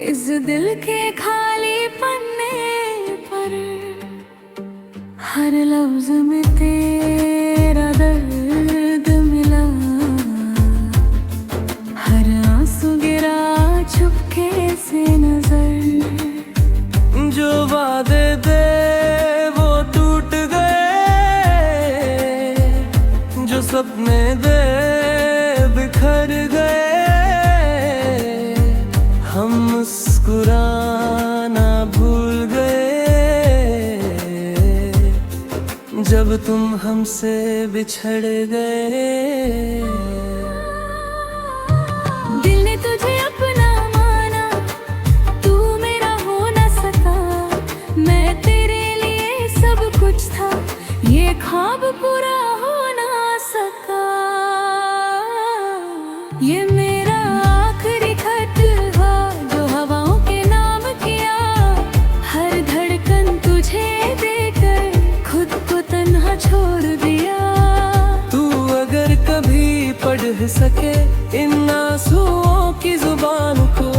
इस दिल के खाली पन्ने पर हर लफ्ज में तेरा दर्द मिला। हर आंसू गिरा चुपके से नजर। जो वादे दे वो टूट गए, जो सपने दे बिखर गए। हम मुस्कुराना भूल गए जब तुम हमसे बिछड़ गए। दिल ने तुझे अपना माना, तू मेरा हो ना सका। मैं तेरे लिए सब कुछ था, ये ख्वाब पूरा हो ना सका। ये मेरा आखिरी खत था जो हवाओं के नाम किया। हर धड़कन तुझे देकर खुद को तन्हा छोड़ दिया। तू अगर कभी पढ़ सके इन आंसुओं की जुबान को,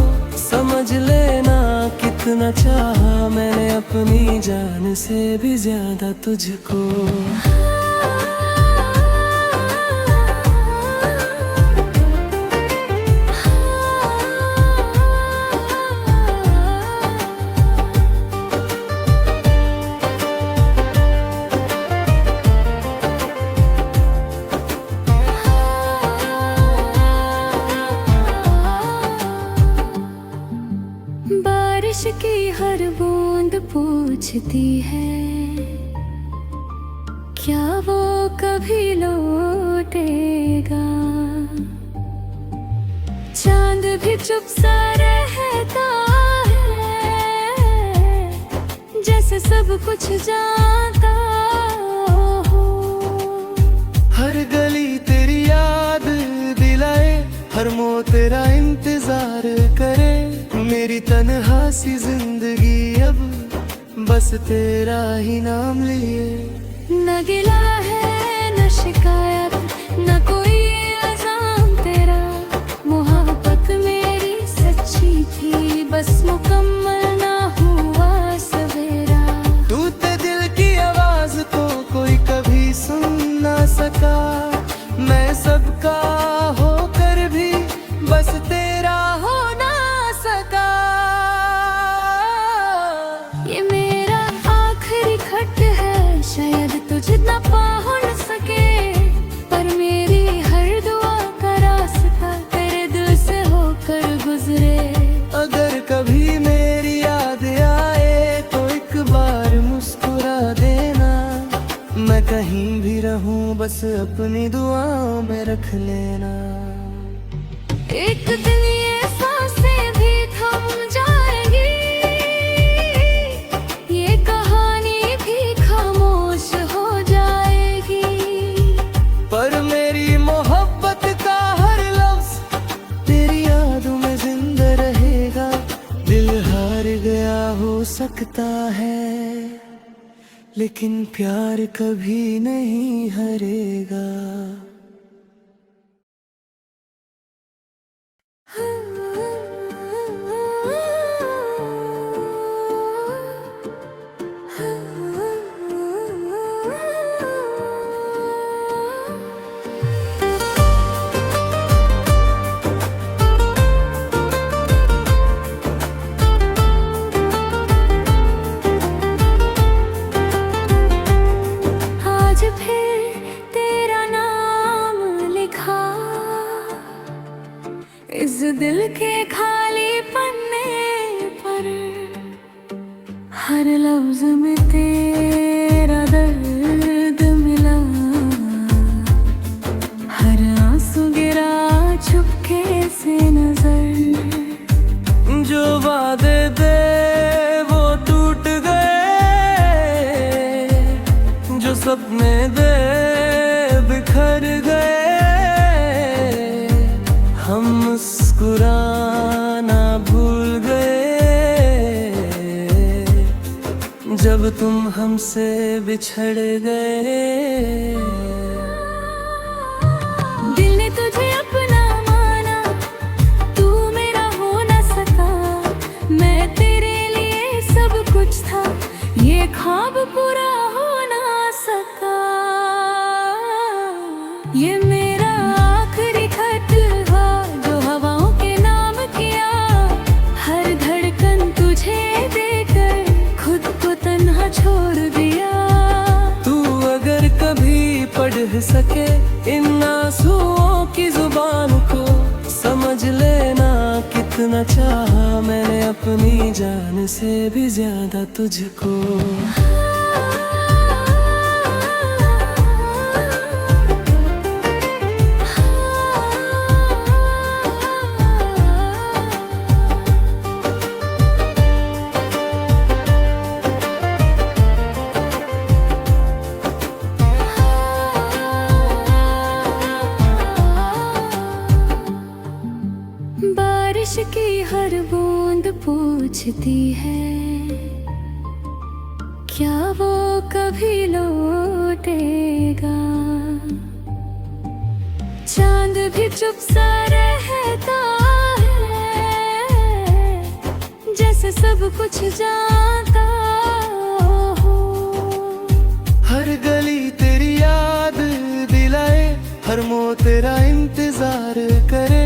समझ लेना कितना चाहा मैंने अपनी जान से भी ज्यादा तुझको। बारिश की हर बूंद पूछती है, क्या वो कभी लौटेगा। चांद भी चुप सा रहता है, जैसे सब कुछ जानता हो। हर गली तेरी याद दिलाए, हर मोड़ तेरा इंतजार करे। मेरी तन्हा सी जिंदगी अब बस तेरा ही नाम लिए। न गिला है न शिकायत न कोई इल्जाम तेरा। मोहब्बत मेरी सच्ची थी, बस मुकम्मल ना हुआ सवेरा। टूटे दिल की आवाज को कोई कभी सुन ना सका। मैं सबका होकर भी बस तेरा हो ना सका। ये मेरा आखिरी खत है, शायद तुझे ना पहुंच सके। पर मेरी हर दुआ का रास्ता तेरे दिल से होकर गुजरे। अगर कभी मेरी याद आए तो एक बार मुस्कुरा देना। मैं कहीं भी रहूं बस अपनी दुआओं में रख लेना। एक दिन ये सांसें भी थम जाएगी, ये कहानी भी खामोश हो जाएगी। पर मेरी मोहब्बत का हर लफ्ज तेरी यादों में जिंदा रहेगा। दिल हार गया हो सकता है, लेकिन प्यार कभी नहीं हारेगा। आज फिर तेरा नाम लिखा इस दिल के खाली पन्ने पर। हर लफ्ज में तेरा दर्द मिला। हर आंसू गिरा चुपके से नजर। जो वादे दे वो टूट गए, जो सपने दे बिखर गए। हम मुस्कुराना भूल गए जब तुम हमसे बिछड़ गए। दिल ने तुझे अपना माना, तू मेरा हो ना सका। ये ख्वाब पूरा हो ना सका। ये मेरा आखिरी खत था जो हवाओं के नाम किया। हर धड़कन तुझे देकर खुद को तन्हा छोड़ दिया। तू अगर कभी पढ़ सके इन आंसुओं की जुबान को, समझ लेना कितना चाहा मैंने अपनी जान से भी ज्यादा तुझको। बारिश की हर बूंद पूछती है क्या वो कभी लौटेगा। चांद भी चुप सा रहता है जैसे सब कुछ जानता हो। हर गली तेरी याद दिलाए, हर मोड़ तेरा इंतजार करे।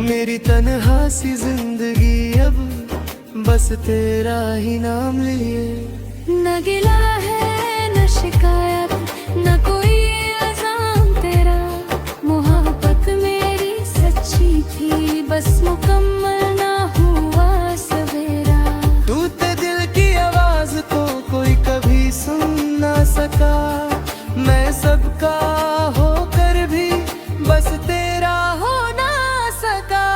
मेरी तन्हा सी जिंदगी अब बस तेरा ही नाम लिए। न गिला है न शिकायत न कोई इल्जाम तेरा। मोहब्बत मेरी सच्ची थी बस मुकम्मल ना हुआ सवेरा। टूटे दिल की आवाज को कोई कभी सुन ना सका। मैं सबका होकर भी बस तेरा हो ना सका।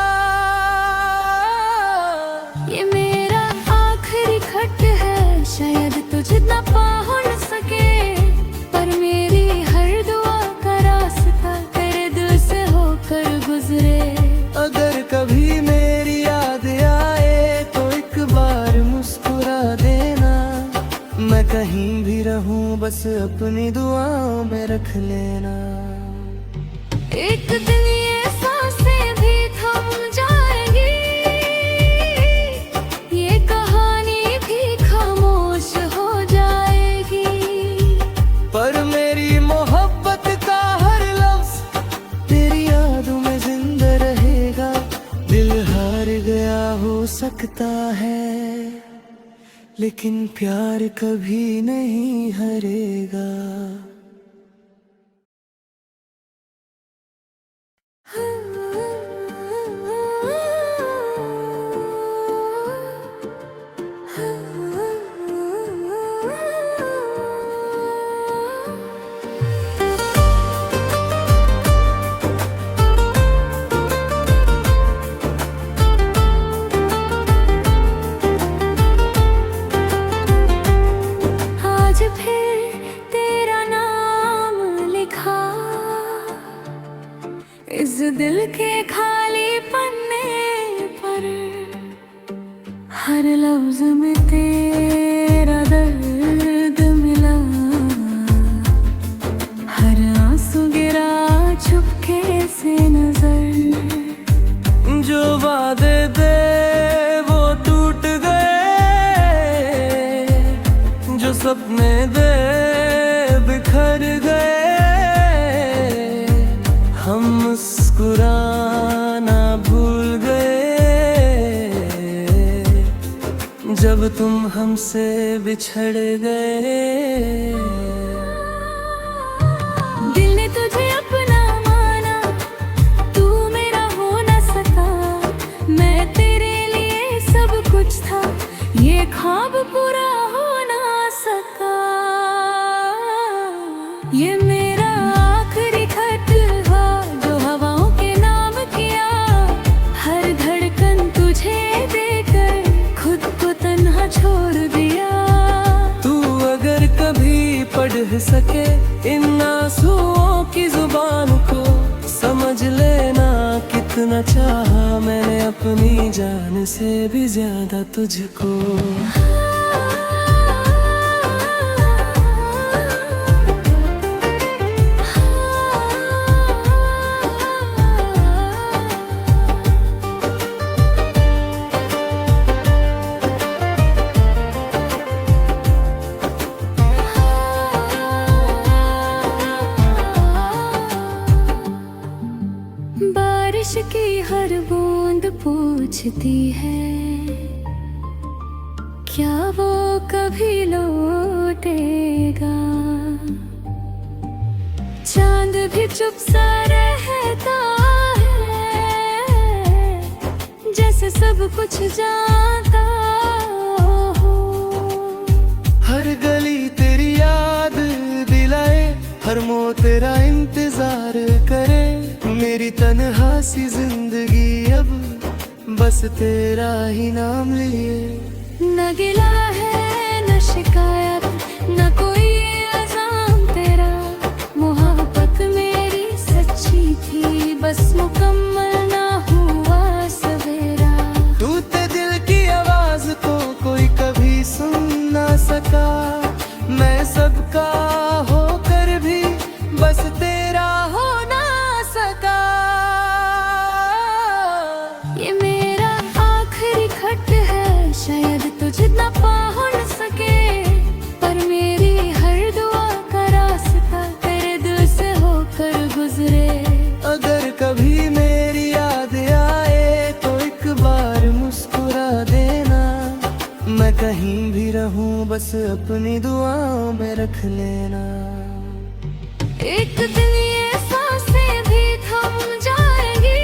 ये मेरा आखिरी खत है शायद तुझे ना पहुंच सके। पर मेरी हर दुआ का रास्ता तेरे दिल से होकर गुजरे। अगर कभी मेरी याद आए तो एक बार मुस्कुरा देना। मैं कहीं भी रहूं बस अपनी दुआओं में रख लेना। एक दिन ये सांसें भी थम जाएंगी, ये कहानी भी खामोश हो जाएगी। पर मेरी मोहब्बत का हर लफ्ज तेरी यादों में जिंदा रहेगा। दिल हार गया हो सकता है लेकिन प्यार कभी नहीं हारेगा। आज फिर तेरा नाम लिखा इस दिल के खाली पन्ने पर। हर लफ्ज में तेरा दर्द मिला। हर आंसू गिरा चुपके से नजर। जो वादे दे वो टूट गए, जो सपने दे बिखर गए। हम मुस्कुराना भूल गए जब तुम हमसे बिछड़ गए। दिल ने तुझे अपना माना, तू मेरा हो ना सका। मैं तेरे लिए सब कुछ था, ये ख्वाब पूरा हो ना सका। ये मेरा आखिरी खत था जो हवाओं के नाम किया। हर धड़कन तुझे देकर खुद को तन्हा छोड़ दिया। तू अगर कभी पढ़ सके इन आंसुओं की जुबान को, समझ लेना कितना चाहा मैंने अपनी जान से भी ज्यादा तुझको। पूछती है क्या वो कभी लौटेगा। चांद भी चुप सा रहता है जैसे सब कुछ जानता हो। हर गली तेरी याद दिलाए, हर मोड़ तेरा इंतजार करे। मेरी तन्हा सी जिंदगी अब बस तेरा ही नाम लिए। न गिला है न शिकायत न कोई इल्जाम तेरा। मोहब्बत मेरी सच्ची थी बस मुकम्मल ना हुआ सवेरा। टूटे दिल की आवाज को कोई कभी सुन ना सका। मैं सबका होकर भी बस तेरा हो ना सका। ये मेरा आखिरी खत है शायद तुझे ना पहुंच सके। पर मेरी हर दुआ का रास्ता तेरे दिल से होकर गुजरे। अगर कभी मेरी याद आए तो एक बार मुस्कुरा देना। मैं कहीं भी रहूं बस अपनी दुआओं में रख लेना। एक दिन ये सांसें भी थम जाएंगी,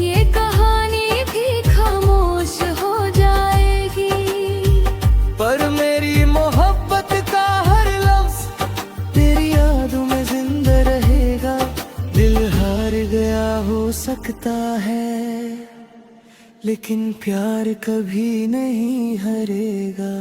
ये कहानी भी खामोश हो जाएगी। पर मेरी मोहब्बत का हर लफ्ज तेरी यादों में जिंदा रहेगा। दिल हार गया हो सकता है लेकिन प्यार कभी नहीं हारेगा।